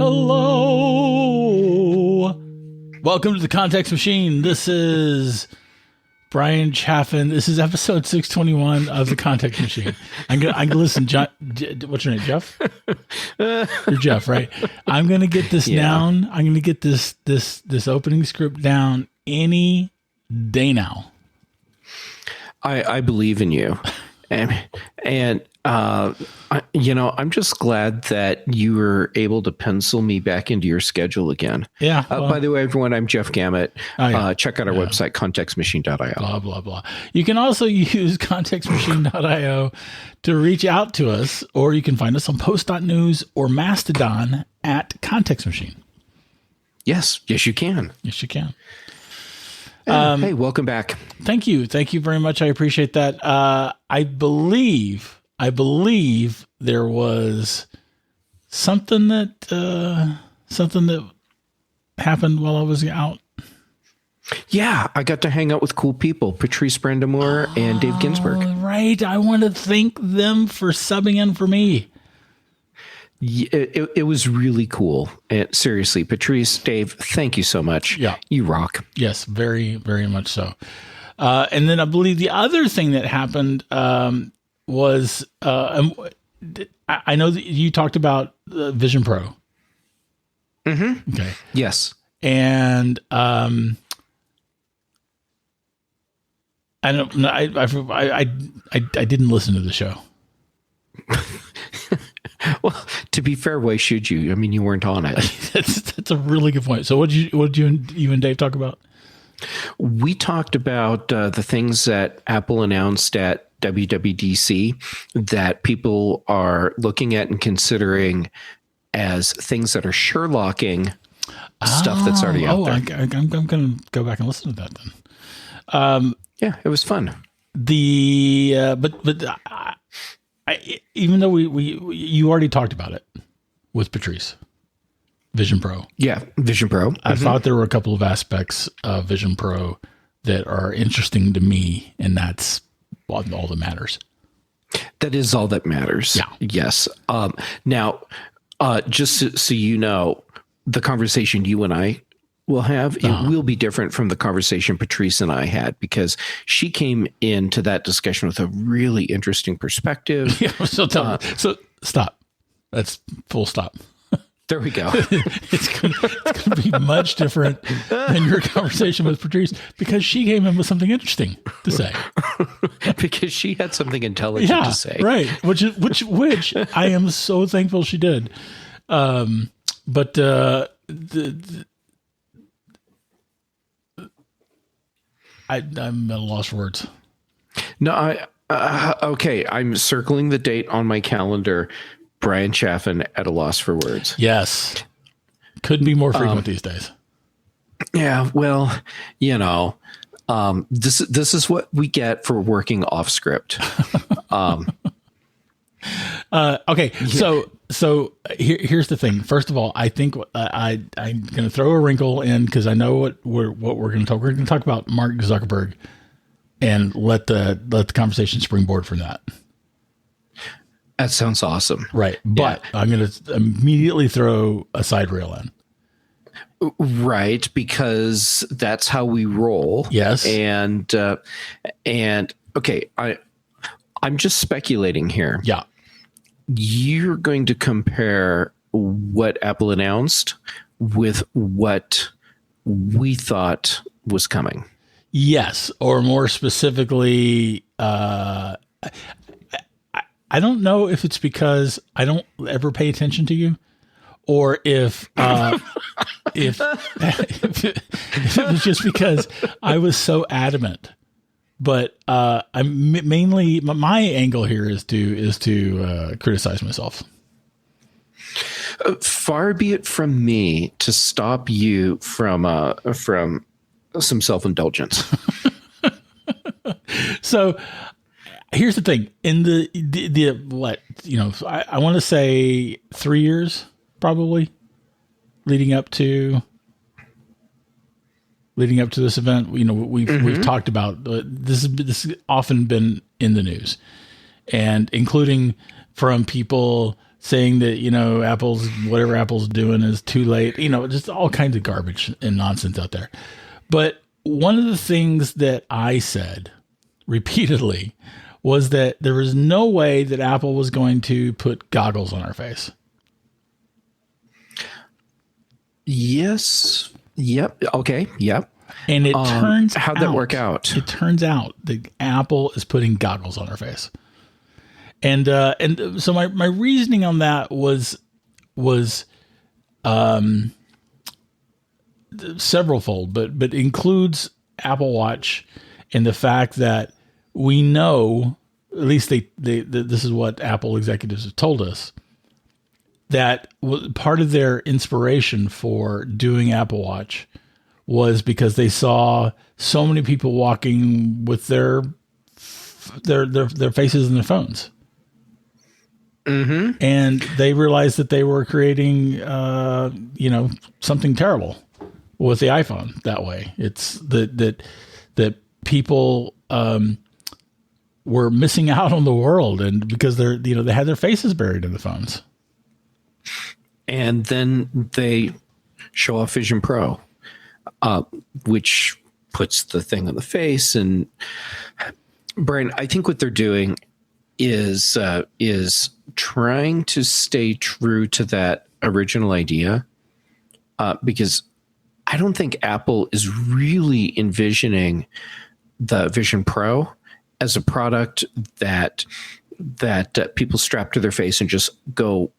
Hello. Welcome to the Context Machine. This is Bryan Chaffin. This is episode 621 of the Context Machine. I'm gonna listen. John, what's your name? Jeff? You're Jeff, right? I'm gonna get this down. I'm gonna get this opening script down any day now. I believe in you, and I'm just glad that you were able to pencil me back into your schedule again. Yeah. By the way, everyone, I'm Jeff Gamet. Check out our website, contextmachine.io. Blah, blah, blah. You can also use contextmachine.io to reach out to us, or you can find us on post.news or Mastodon at Context Machine. Yes, you can. Yes, you can. Hey, welcome back. Thank you. Thank you very much. I appreciate that. I believe there was something that happened while I was out. Yeah, I got to hang out with cool people, Patrice Brandamore and Dave Ginsburg. Right. I want to thank them for subbing in for me. It was really cool. And seriously, Patrice, Dave, thank you so much. Yeah. You rock. Yes, very, very much so. And then I believe the other thing that happened was I know that you talked about the Vision Pro. Mm-hmm. Okay. Yes. And I don't know. I didn't listen to the show. Well, to be fair, why should you? I mean, you weren't on it. That's a really good point. So what did you and Dave talk about? We talked about the things that Apple announced at WWDC that people are looking at and considering as things that are Sherlocking stuff that's already out there. I'm going to go back and listen to that then. Yeah, it was fun. Even though you already talked about it with Patrice, Vision Pro. Yeah, Vision Pro. I thought there were a couple of aspects of Vision Pro that are interesting to me, and that's all that matters. That is all that matters. Yeah. Yes. Now, just so you know, the conversation you and I will have, it will be different from the conversation Patrice and I had, because she came into that discussion with a really interesting perspective. Yeah, so stop. That's full stop. There we go. It's going to be much different than your conversation with Patrice, because she came in with something interesting to say. Because she had something intelligent to say. Right. Which I am so thankful she did. I'm at a loss for words. No, okay. I'm circling the date on my calendar. Bryan Chaffin at a loss for words. Yes. Couldn't be more frequent these days. Yeah. Well, this is what we get for working off script. Okay. Yeah. So here's the thing. First of all, I think I'm going to throw a wrinkle in, because I know what we're going to talk. We're going to talk about Mark Zuckerberg and let the conversation springboard from that. That sounds awesome. Right. But yeah. I'm going to immediately throw a side rail in. Right. Because that's how we roll. Yes. And okay, I'm just speculating here. Yeah. You're going to compare what Apple announced with what we thought was coming. Yes. Or more specifically, I don't know if it's because I don't ever pay attention to you, or if it was just because I was so adamant. But I'm mainly, my angle here is to criticize myself. Far be it from me to stop you from some self-indulgence. So here's the thing. In the I want to say 3 years probably leading up to this event. We've talked about this has often been in the news, and including from people saying that, whatever Apple's doing is too late, just all kinds of garbage and nonsense out there. But one of the things that I said repeatedly was that there was no way that Apple was going to put goggles on our face. Yes. Yep. Okay. Yep. And it turns how'd that work out? It turns out that Apple is putting goggles on our face. And so my reasoning on that was severalfold, but includes Apple Watch and the fact that we know, at least this is what Apple executives have told us, that part of their inspiration for doing Apple Watch was because they saw so many people walking with their faces in their phones. Mm-hmm. And they realized that they were creating, something terrible with the iPhone that way. It's that people were missing out on the world, and because they had their faces buried in the phones. And then they show off Vision Pro, which puts the thing on the face. And Bryan, I think what they're doing is trying to stay true to that original idea, because I don't think Apple is really envisioning the Vision Pro as a product that people strap to their face and just go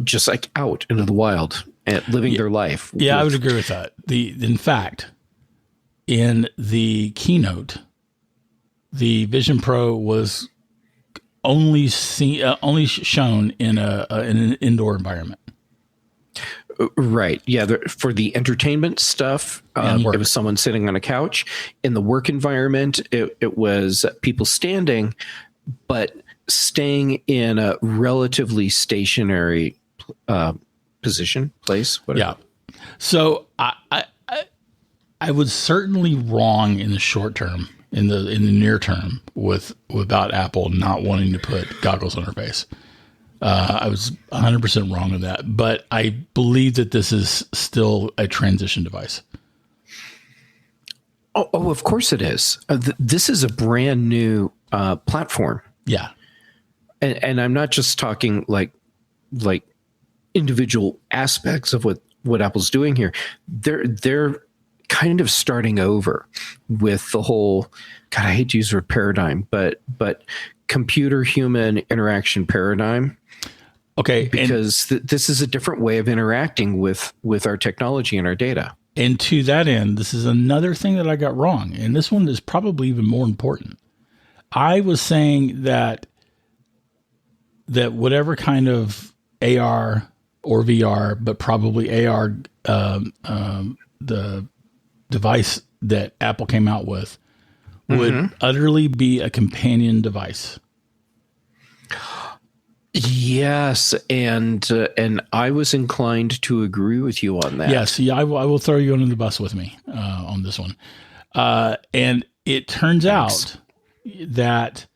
just like out into the wild and living their life. Yeah, I would agree with that. In fact, in the keynote, the Vision Pro was only shown in an indoor environment. Right. Yeah. For the entertainment stuff, it was someone sitting on a couch. In the work environment, it was people standing, but staying in a relatively stationary place. Whatever. Yeah. So I was certainly wrong in the short term, in the near term, without Apple not wanting to put goggles on her face. I was 100% wrong on that, but I believe that this is still a transition device. Oh, of course it is. This is a brand new platform. Yeah. And I'm not just talking like individual aspects of what Apple's doing here. They're kind of starting over with the whole, God, I hate to use the word paradigm, but computer human interaction paradigm. Okay. Because this is a different way of interacting with our technology and our data. And to that end, this is another thing that I got wrong. And this one is probably even more important. I was saying that whatever kind of AR or VR, but probably AR, the device that Apple came out with would utterly be a companion device. Yes, and I was inclined to agree with you on that. Yes, I will throw you under the bus with me on this one. And it turns out that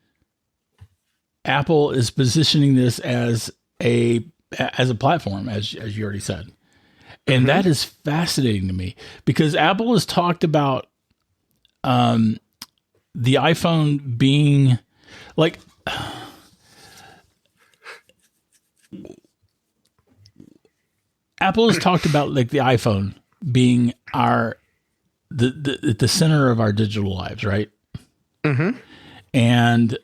Apple is positioning this as a platform, as you already said. And that is fascinating to me because Apple has talked about the iPhone being like Apple has talked about like the iPhone being the center of our digital lives, right? Mm-hmm. And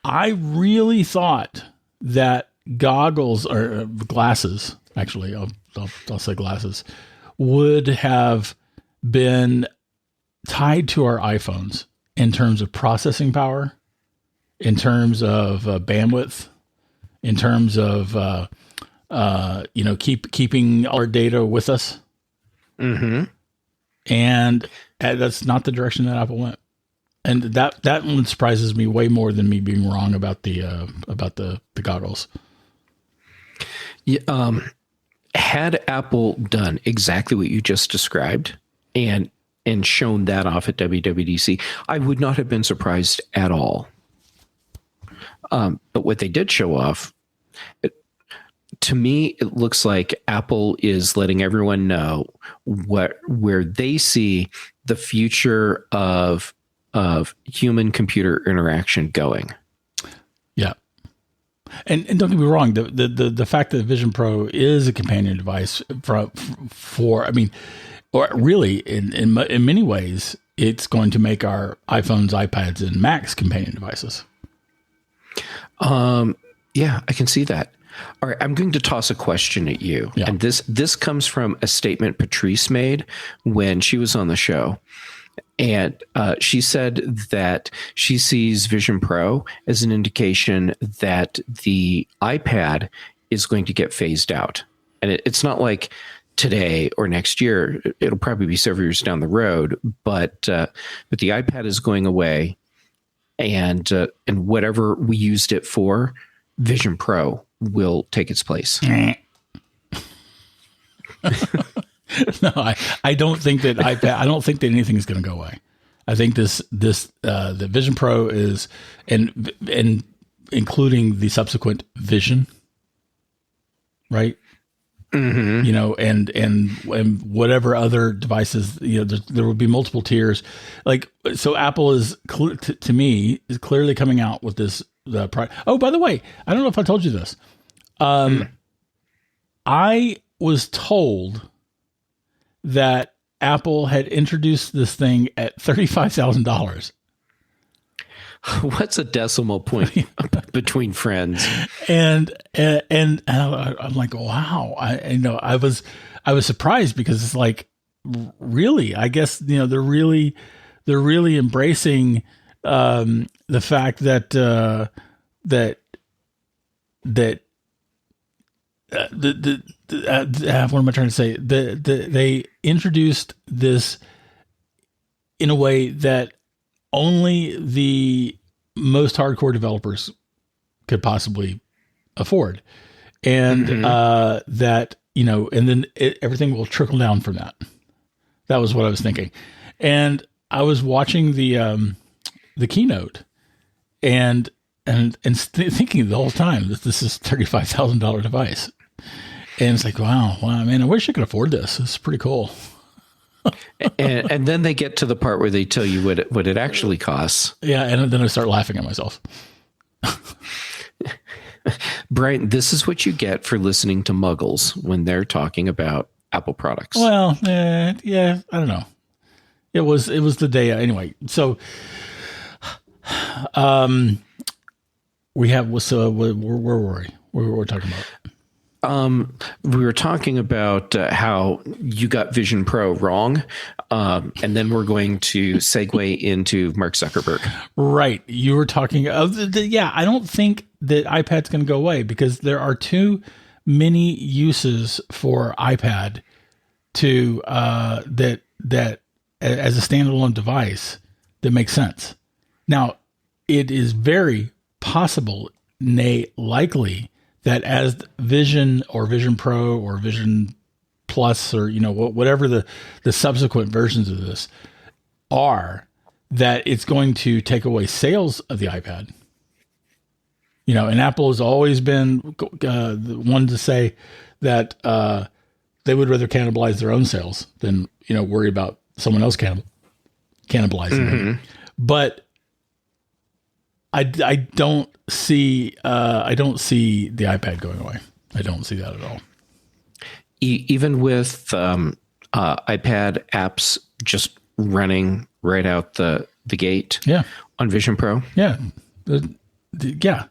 I really thought that goggles or glasses, actually, I'll say glasses, would have been tied to our iPhones in terms of processing power, in terms of bandwidth, in terms of keeping our data with us. Mm-hmm. And that's not the direction that Apple went. And that one surprises me way more than me being wrong about the goggles. Yeah, had Apple done exactly what you just described and shown that off at WWDC, I would not have been surprised at all. But what they did show off, to me, it looks like Apple is letting everyone know where they see the future of human computer interaction going. Yeah. And don't get me wrong, the fact that Vision Pro is a companion device for I mean, or really in many ways, it's going to make our iPhones, iPads, and Macs companion devices. Yeah, I can see that. All right, I'm going to toss a question at you. Yeah. And this comes from a statement Patrice made when she was on the show. And she said that she sees Vision Pro as an indication that the iPad is going to get phased out. And it's not like today or next year. It'll probably be several years down the road. But the iPad is going away. And whatever we used it for, Vision Pro will take its place. No, I don't think that iPad. I don't think that anything is going to go away. I think the Vision Pro is, and including the subsequent Vision, right? Mm-hmm. You know, and whatever other devices, you know, there will be multiple tiers. Like, so Apple is to me is clearly coming out with this product. Oh, by the way, I don't know if I told you this. I was told that Apple had introduced this thing at $35,000. What's a decimal point between friends? And I'm like, wow. I was surprised because it's like, really, I guess, you know, they're really embracing the fact that what am I trying to say? They introduced this in a way that only the most hardcore developers could possibly afford. And that, you know, and then everything will trickle down from that. That was what I was thinking. And I was watching the keynote and thinking the whole time that this is $35,000 device. And it's like, wow, man, I wish I could afford this. It's pretty cool. and then they get to the part where they tell you what it actually costs. Yeah, and then I start laughing at myself. Brian, this is what you get for listening to Muggles when they're talking about Apple products. Well, yeah, I don't know. It was the day anyway. So, we have so where were we? What were we talking about? We were talking about how you got Vision Pro wrong, and then we're going to segue into Mark Zuckerberg. Right. You were talking of I don't think that iPad's going to go away because there are too many uses for iPad to that as a standalone device that makes sense. Now, it is very possible, nay, likely, that as Vision or Vision Pro or Vision Plus or, you know, whatever the subsequent versions of this are, that it's going to take away sales of the iPad. You know, and Apple has always been the one to say that they would rather cannibalize their own sales than, you know, worry about someone else cannibalizing them. But I don't see the iPad going away. I don't see that at all. Even with iPad apps just running right out the gate. Yeah. On Vision Pro. Yeah. Yeah.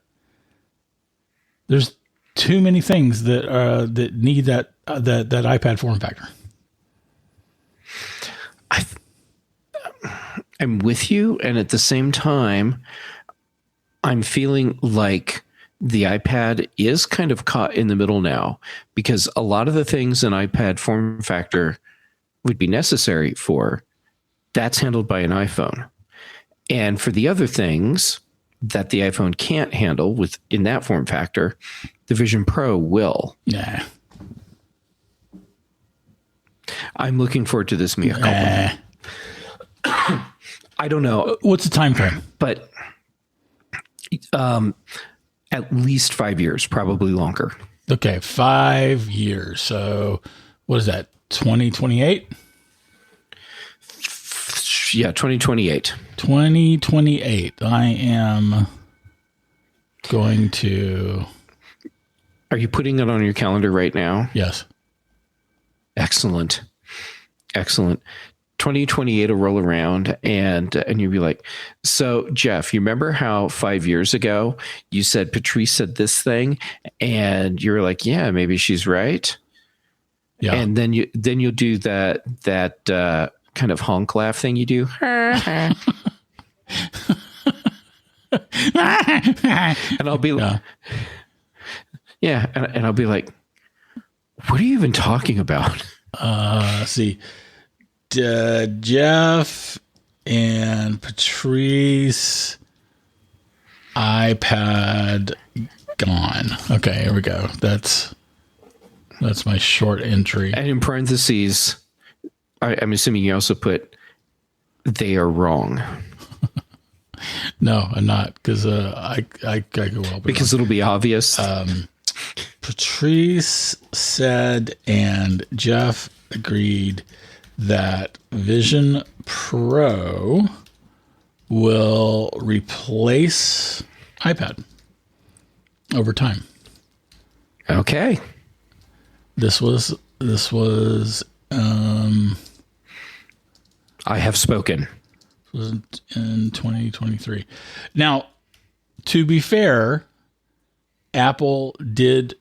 There's too many things that need that iPad form factor. I'm with you, and at the same time, I'm feeling like the iPad is kind of caught in the middle now because a lot of the things an iPad form factor would be necessary for, that's handled by an iPhone. And for the other things that the iPhone can't handle in that form factor, the Vision Pro will. Yeah. I'm looking forward to this mea culpa. I don't know. What's the time frame? But At least 5 years, probably longer. Okay, 5 years. So what is that? 2028? Yeah, 2028. 2028. I am going to. Are you putting it on your calendar right now? Yes. Excellent. 2028 will roll around and you'll be like, so Jeff, you remember how 5 years ago you said Patrice said this thing, and you're like, yeah, maybe she's right. Yeah. And then you'll do that kind of honk laugh thing you do. And I'll be like, yeah. And I'll be like, what are you even talking about? See, Jeff and Patrice, iPad gone. Okay, here we go. That's my short entry. And in parentheses, I'm assuming you also put, they are wrong. No, I'm not, because I could well be because wrong. It'll be obvious. Patrice said, and Jeff agreed that Vision Pro will replace iPad over time. Okay. This was I have spoken. Was in 2023. Now, to be fair, Apple did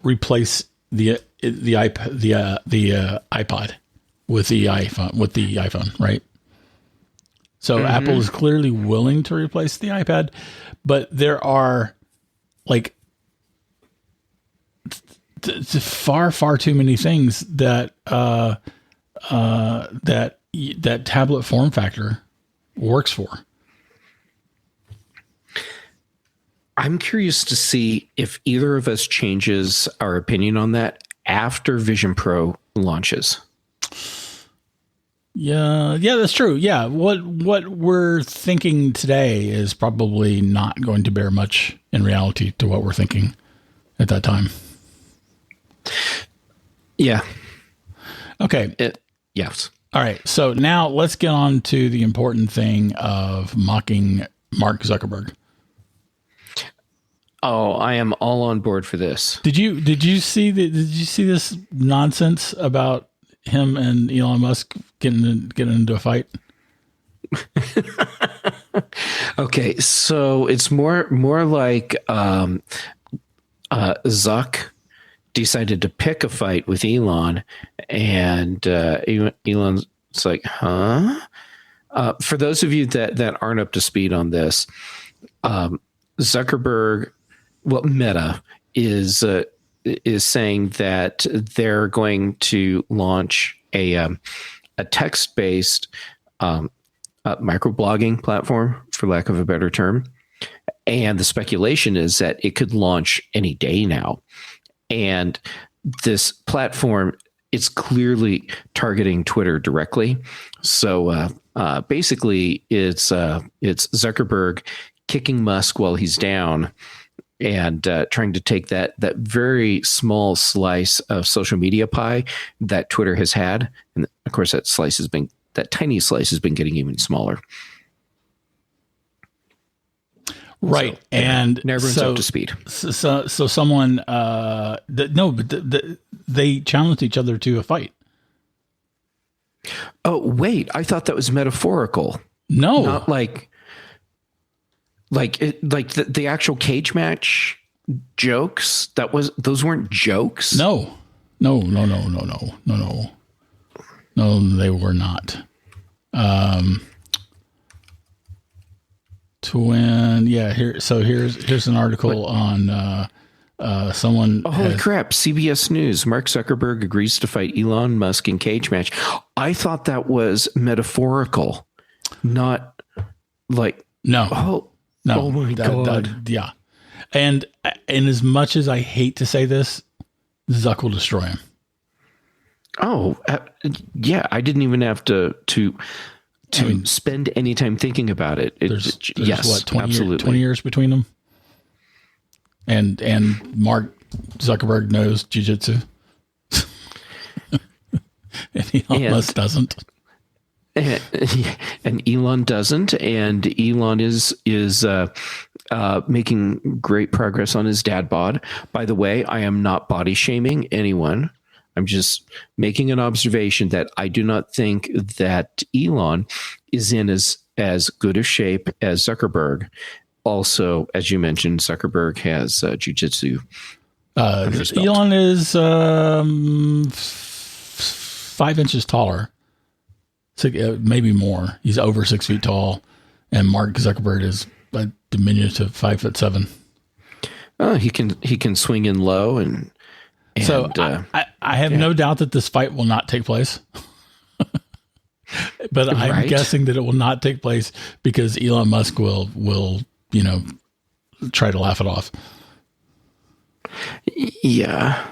replace the iPod with the iPhone, right? So Apple is clearly willing to replace the iPad, but there are like far too many things that that tablet form factor works for. I'm curious to see if either of us changes our opinion on that after Vision Pro launches. Yeah, that's true. Yeah, what we're thinking today is probably not going to bear much in reality to what we're thinking at that time. Yeah. Okay. Yes. All right. So now let's get on to the important thing of mocking Mark Zuckerberg. Oh, I am all on board for this. Did you see this nonsense about him and Elon Musk getting into a fight? Okay, so it's more like Zuck decided to pick a fight with Elon, and Elon's like, huh? For those of you that aren't up to speed on this, Zuckerberg, Meta is saying that they're going to launch a text-based microblogging platform, for lack of a better term. And the speculation is that it could launch any day now. And this platform, it's clearly targeting Twitter directly. So basically, it's Zuckerberg kicking Musk while he's down and trying to take that very small slice of social media pie that Twitter has had. And of course, that tiny slice has been getting even smaller. Right. So, and everyone's up to speed. So someone, they challenged each other to a fight. Oh, wait, I thought that was metaphorical. No, not like the actual cage match jokes. Those weren't jokes. No, they were not. Here's an article on someone. Oh, holy crap! CBS News: Mark Zuckerberg agrees to fight Elon Musk in cage match. I thought that was metaphorical, not like no. Oh my God! Yeah, and as much as I hate to say this, Zuck will destroy him. Oh, yeah! I didn't even have to spend any time thinking about it. There's yes, what, 20 absolutely. 20 years between them. And Mark Zuckerberg knows jiu-jitsu. And Elon Musk doesn't. And Elon doesn't. And Elon is making great progress on his dad bod. By the way, I am not body shaming anyone. I'm just making an observation that I do not think that Elon is in as good a shape as Zuckerberg. Also, as you mentioned, Zuckerberg has jiu-jitsu. Elon is 5 inches taller, maybe more. He's over 6 feet tall, and Mark Zuckerberg is a diminutive 5'7". He can swing in low and so I have no doubt that this fight will not take place. But I'm guessing that it will not take place because Elon Musk will try to laugh it off. Yeah.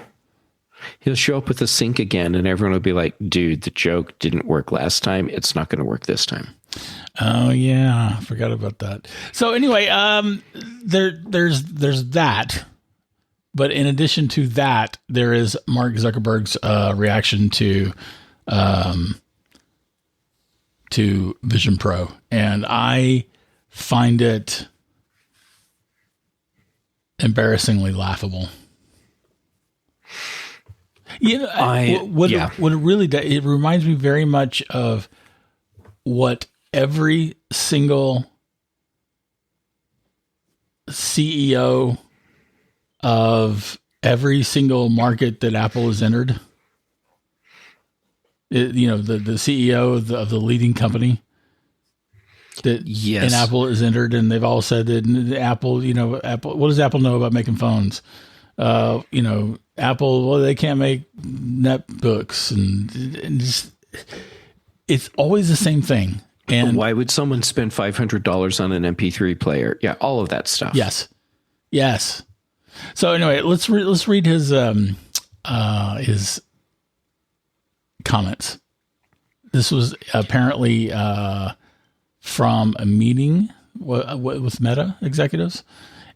He'll show up with a sink again and everyone will be like, dude, the joke didn't work last time. It's not going to work this time. Oh yeah. I forgot about that. So anyway, there's that. But in addition to that, there is Mark Zuckerberg's reaction to Vision Pro. And I find it embarrassingly laughable. What it really does, it reminds me very much of what every single CEO of every single market that Apple has entered, the CEO of the leading company that yes. and Apple has entered, and they've all said that Apple, what does Apple know about making phones? Apple, well, they can't make netbooks, and just, it's always the same thing. And why would someone spend $500 on an MP3 player? Yeah, all of that stuff. Yes. So anyway, let's read his comments. This was apparently from a meeting with Meta executives.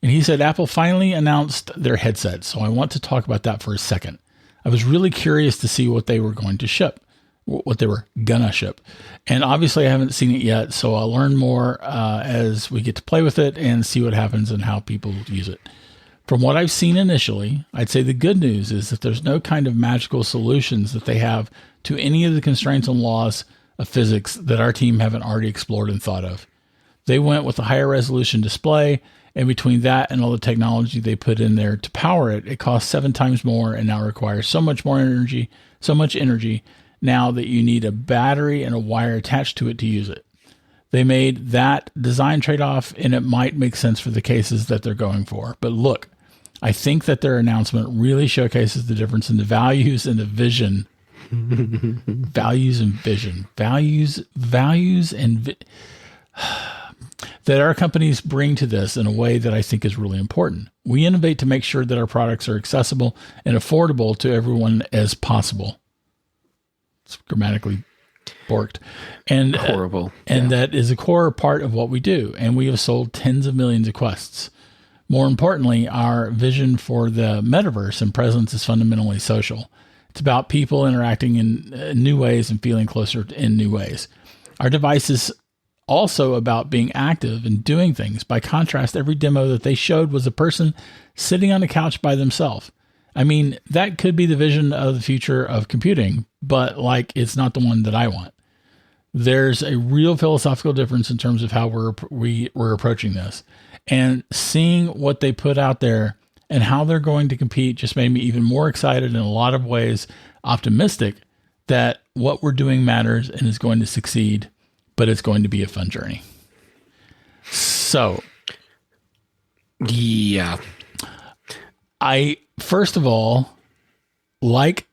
And he said, Apple finally announced their headset. So I want to talk about that for a second. I was really curious to see what they were going to ship, what they were gonna ship. And obviously I haven't seen it yet. So I'll learn more as we get to play with it and see what happens and how people use it. From what I've seen initially, I'd say the good news is that there's no kind of magical solutions that they have to any of the constraints and laws of physics that our team haven't already explored and thought of. They went with a higher resolution display, and between that and all the technology they put in there to power it, it costs 7 times more and now requires so much energy now that you need a battery and a wire attached to it to use it. They made that design trade-off, and it might make sense for the cases that they're going for. But look, I think that their announcement really showcases the difference in the values and the vision. Values and vision. That our companies bring to this in a way that I think is really important. We innovate to make sure that our products are accessible and affordable to everyone as possible. It's grammatically borked. And horrible. That is a core part of what we do. And we have sold tens of millions of Quests. More importantly, our vision for the metaverse and presence is fundamentally social. It's about people interacting in new ways and feeling closer in new ways. Our device is also about being active and doing things. By contrast, every demo that they showed was a person sitting on a couch by themselves. I mean, that could be the vision of the future of computing, but it's not the one that I want. There's a real philosophical difference in terms of how we're approaching this. And seeing what they put out there and how they're going to compete just made me even more excited, in a lot of ways optimistic, that what we're doing matters and is going to succeed, but it's going to be a fun journey. So, yeah. I first of all like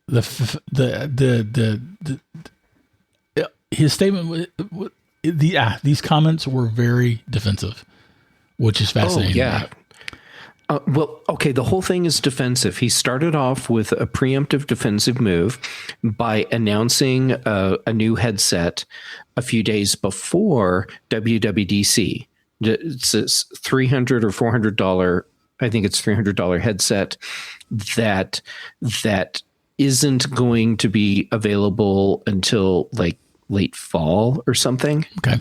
his statement. These comments were very defensive, which is fascinating. Oh, yeah. Well, okay, the whole thing is defensive. He started off with a preemptive defensive move by announcing a new headset a few days before WWDC. It's this $300 or $400 I think it's $300 headset that isn't going to be available until like late fall or something. Okay.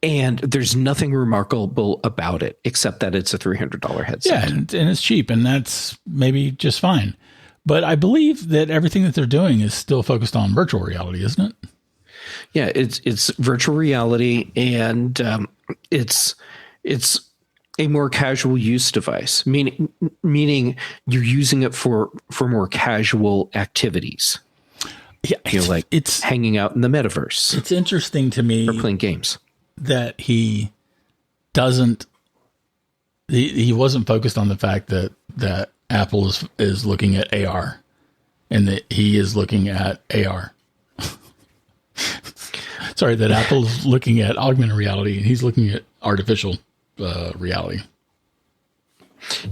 And there's nothing remarkable about it except that it's a $300 headset. Yeah, and it's cheap, and that's maybe just fine. But I believe that everything that they're doing is still focused on virtual reality, isn't it? Yeah, it's virtual reality, and it's a more casual use device, meaning you're using it for more casual activities. Yeah, it's hanging out in the metaverse. It's interesting to me, or playing games, that he wasn't focused on the fact that Apple is looking at AR, and that he is looking at AR. Sorry, that Apple's looking at augmented reality and he's looking at artificial reality.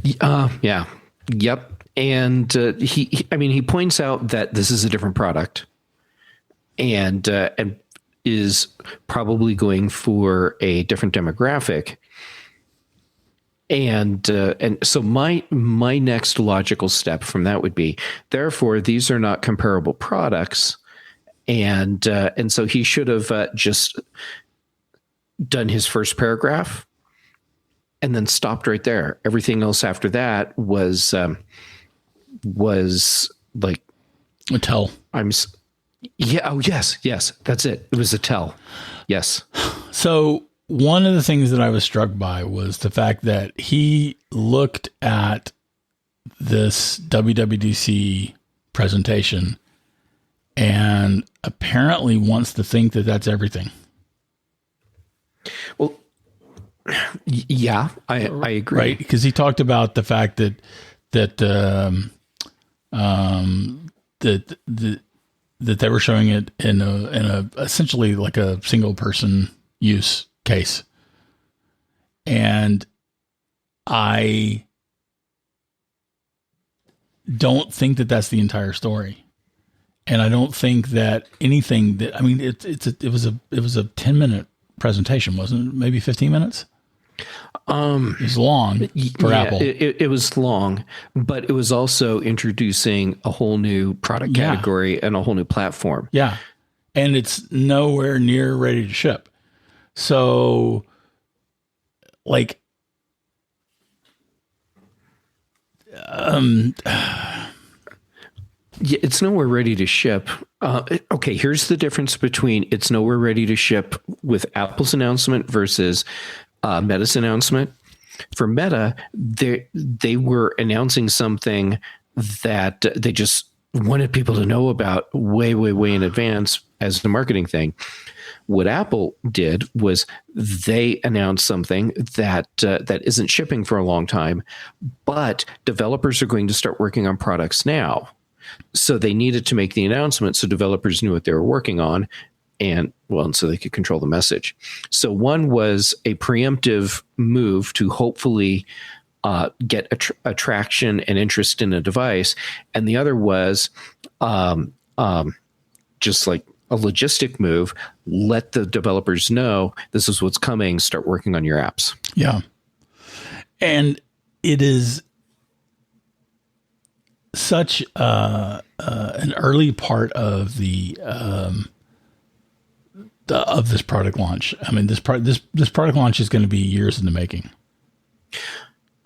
Yeah. Yep. And he points out that this is a different product, and is probably going for a different demographic. And so my next logical step from that would be, therefore, these are not comparable products. And so he should have just done his first paragraph and then stopped right there. Everything else after that was like a tell. Yeah. Oh, yes. That's it. It was a tell. Yes. So one of the things that I was struck by was the fact that he looked at this WWDC presentation and apparently wants to think that that's everything. Well, yeah, I agree. Right, because he talked about the fact that they were showing it in a essentially like a single person use case, and I don't think that that's the entire story. And I don't think that anything that, I mean, it was a 10-minute presentation, wasn't it? Maybe 15 minutes. It was long for Apple. It was long, but it was also introducing a whole new product category and a whole new platform. Yeah. And it's nowhere near ready to ship. So like, yeah, it's nowhere ready to ship. Okay, here's the difference between it's nowhere ready to ship with Apple's announcement versus Meta's announcement. For Meta, they were announcing something that they just wanted people to know about way in advance as the marketing thing. What Apple did was they announced something that isn't shipping for a long time, but developers are going to start working on products now. So they needed to make the announcement so developers knew what they were working on, and so they could control the message. So one was a preemptive move to hopefully get attraction and interest in a device, and the other was just like a logistic move. Let the developers know this is what's coming. Start working on your apps. Yeah, and it is such an early part of of this product launch. I mean, this product launch is going to be years in the making.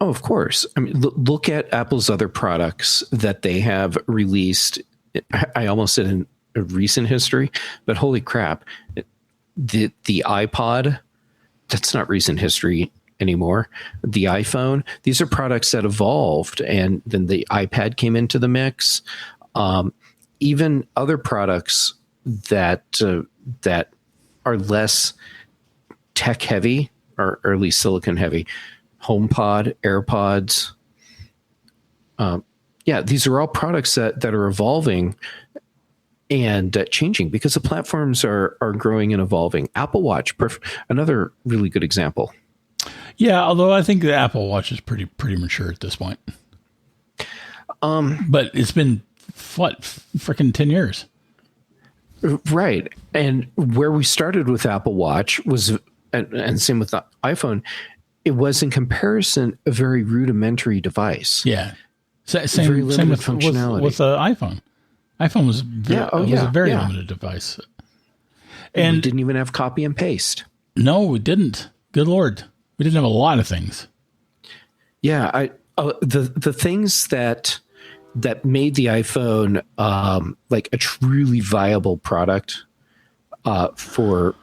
Oh, of course. I mean, look at Apple's other products that they have released. I almost said in a recent history, but holy crap, the iPod, that's not recent history anymore. The iPhone, these are products that evolved, and then the iPad came into the mix. Even other products that are less tech heavy, or at least silicon heavy, HomePod, AirPods. These are all products that are evolving and changing because the platforms are growing and evolving. Apple Watch, another really good example. Yeah, although I think the Apple Watch is pretty mature at this point. But it's been freaking 10 years. Right. And where we started with Apple Watch was, and same with the iPhone, it was in comparison a very rudimentary device. Yeah. Same with functionality. With the iPhone. iPhone was a very limited device. And we didn't even have copy and paste. No, we didn't. Good Lord. We didn't have a lot of things. Yeah. The things that made the iPhone like a truly viable product for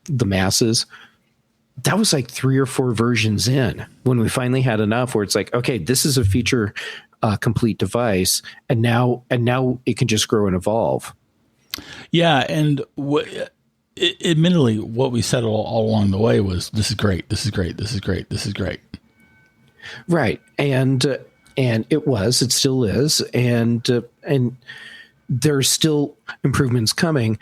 the masses, that was like 3 or 4 versions in when we finally had enough where it's like, okay, this is a feature complete device, and now it can just grow and evolve. Yeah, and admittedly, what we said all along the way was, "This is great. This is great. This is great. This is great." Right, and it still is, and there's still improvements coming,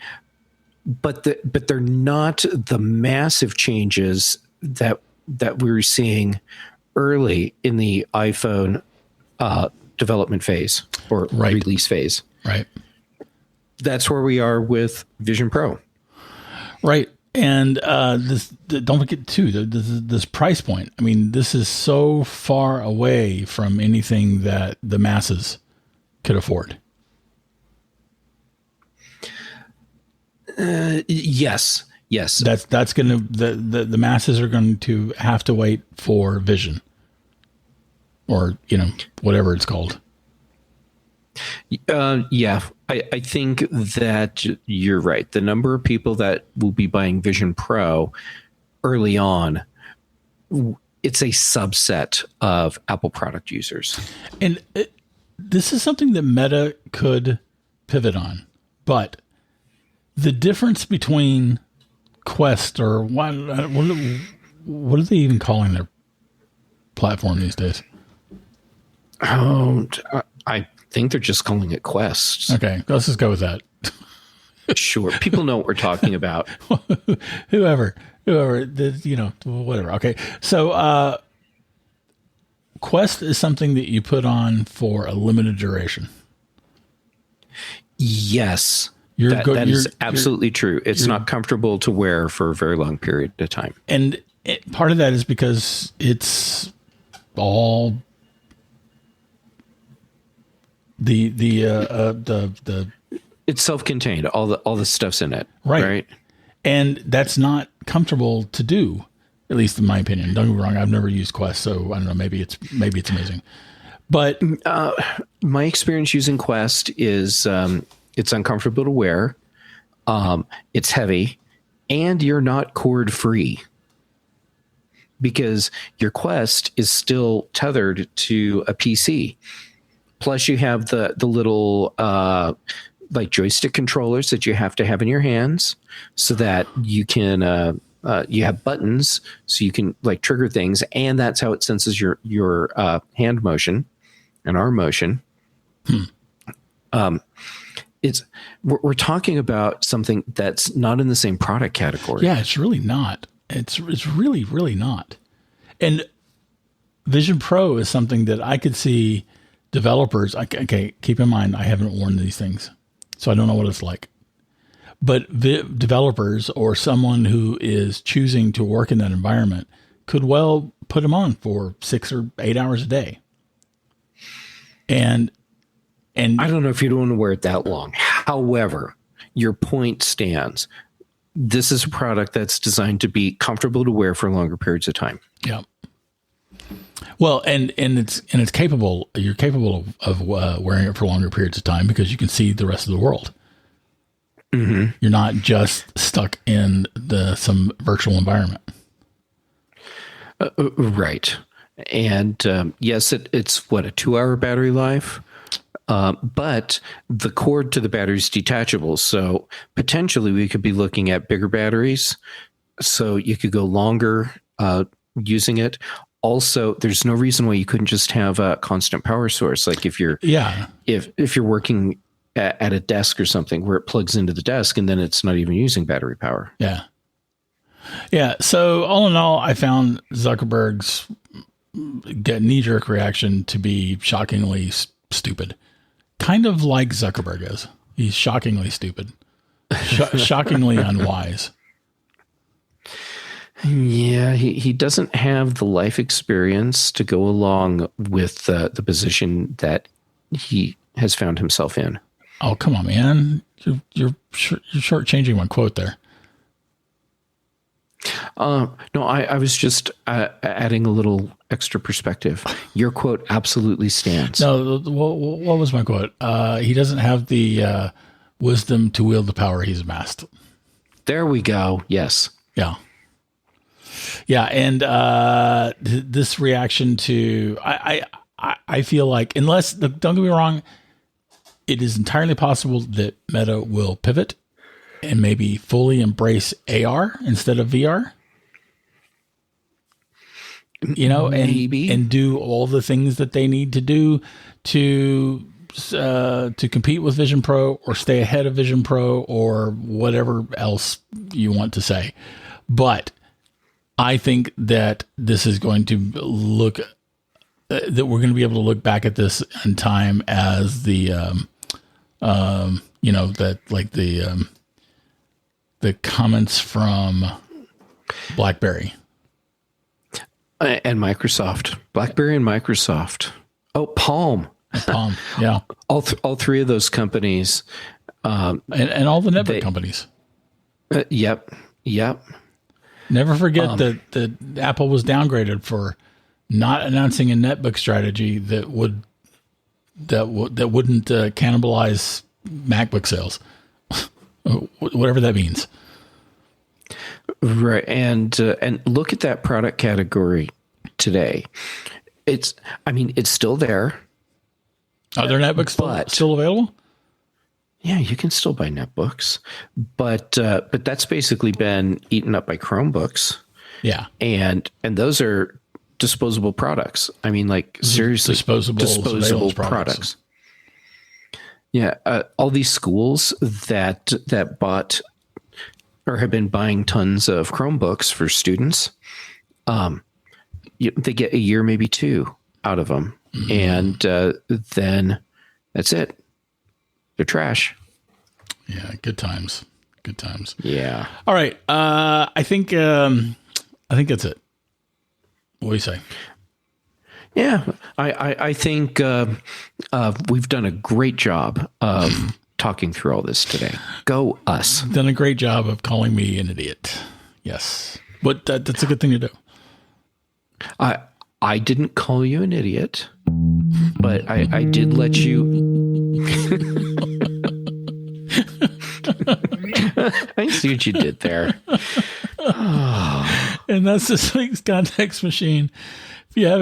but they're not the massive changes that we were seeing early in the iPhone development phase or release phase. Right. That's where we are with Vision Pro. Right. And don't forget too, this price point. I mean, this is so far away from anything that the masses could afford. Yes. That's going to, the masses are going to have to wait for Vision, or, whatever it's called. Yeah, I think that you're right. The number of people that will be buying Vision Pro early on, it's a subset of Apple product users. And this is something that Meta could pivot on, but the difference between Quest, or what are they even calling their platform these days? I think they're just calling it Quest. Okay, let's just go with that. Sure. People know what we're talking about. whoever, whatever. Okay. So, Quest is something that you put on for a limited duration. Yes. That is absolutely true. It's not comfortable to wear for a very long period of time. And part of that is because it's all it's self-contained. All the stuff's in it. Right. And that's not comfortable to do, at least in my opinion. Don't get me wrong. I've never used Quest, so I don't know. Maybe it's amazing. But my experience using Quest is it's uncomfortable to wear. It's heavy, and you're not cord free because your Quest is still tethered to a PC. Plus, you have the little like joystick controllers that you have to have in your hands, so that you can you have buttons, so you can like trigger things, and that's how it senses your hand motion and arm motion. We're talking about something that's not in the same product category. Yeah, it's really not. It's really, really not. And Vision Pro is something that I could see developers. Okay, keep in mind, I haven't worn these things, so I don't know what it's like. But developers or someone who is choosing to work in that environment could well put them on for 6 or 8 hours a day. And I don't know if you'd want to wear it that long. However, your point stands. This is a product that's designed to be comfortable to wear for longer periods of time. Yeah. Well, and it's capable. You're capable of wearing it for longer periods of time because you can see the rest of the world. Mm-hmm. You're not just stuck in some virtual environment. Right. And yes, it's what, a 2-hour battery life. But the cord to the battery is detachable. So potentially we could be looking at bigger batteries. So you could go longer using it. Also, there's no reason why you couldn't just have a constant power source. Like if you're if you're working at a desk or something where it plugs into the desk and then it's not even using battery power. Yeah. Yeah. So all in all, I found Zuckerberg's knee-jerk reaction to be shockingly stupid. Kind of like Zuckerberg is. He's shockingly stupid. Shockingly unwise. Yeah, he doesn't have the life experience to go along with the position that he has found himself in. Oh, come on, man. You're shortchanging my quote there. No, I was just adding a little extra perspective. Your quote absolutely stands. No, what was my quote? He doesn't have the wisdom to wield the power he's amassed. There we go. Yes. Yeah. Yeah, and this reaction to I feel like, unless, don't get me wrong, it is entirely possible that Meta will pivot and maybe fully embrace AR instead of VR. And do all the things that they need to do to compete with Vision Pro or stay ahead of Vision Pro or whatever else you want to say. But I think that this is going to look that we're going to be able to look back at this in time as the the comments from BlackBerry and Microsoft, BlackBerry and Microsoft. Oh, Palm, yeah, all three of those companies, and all the netbook companies. Yep. Never forget that Apple was downgraded for not announcing a netbook strategy that wouldn't cannibalize MacBook sales, whatever that means. Right, and look at that product category today. It's still there. Are there netbooks still available? Yeah, you can still buy netbooks, but that's basically been eaten up by Chromebooks. Yeah, and those are disposable products. I mean, like, seriously, disposable products. Yeah, all these schools that bought or have been buying tons of Chromebooks for students, they get a year, maybe two, out of them, and then that's it. They're trash. Yeah, good times. Good times. Yeah. All right. I think that's it. What do you say? Yeah, I think we've done a great job of talking through all this today. Go us. Done a great job of calling me an idiot. Yes, but that's a good thing to do. I didn't call you an idiot, but I did let you. I see what you did there. And that's this week's Context Machine. If you have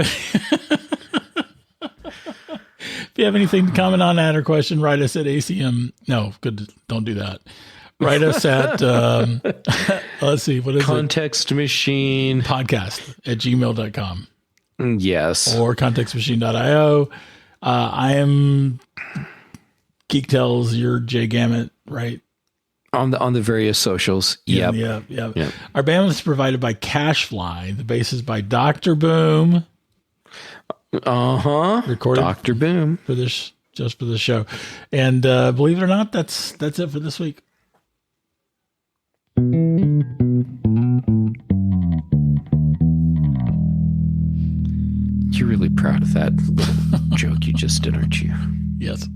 anything to comment on that or question, write us at ACM. No, good. Don't do that. Write us at, let's see, what is Context Machine Podcast at gmail.com. Yes. Or contextmachine.io. I am Geek Tells, you're Jay Gammett, right? On the various socials. Yep. Yep. Our bandwidth is provided by Cashfly. The bass is by Dr. Boom. Recorded Dr. Boom for this, just for the show. And believe it or not, that's it for this week. You're really proud of that joke you just did, aren't you? Yes.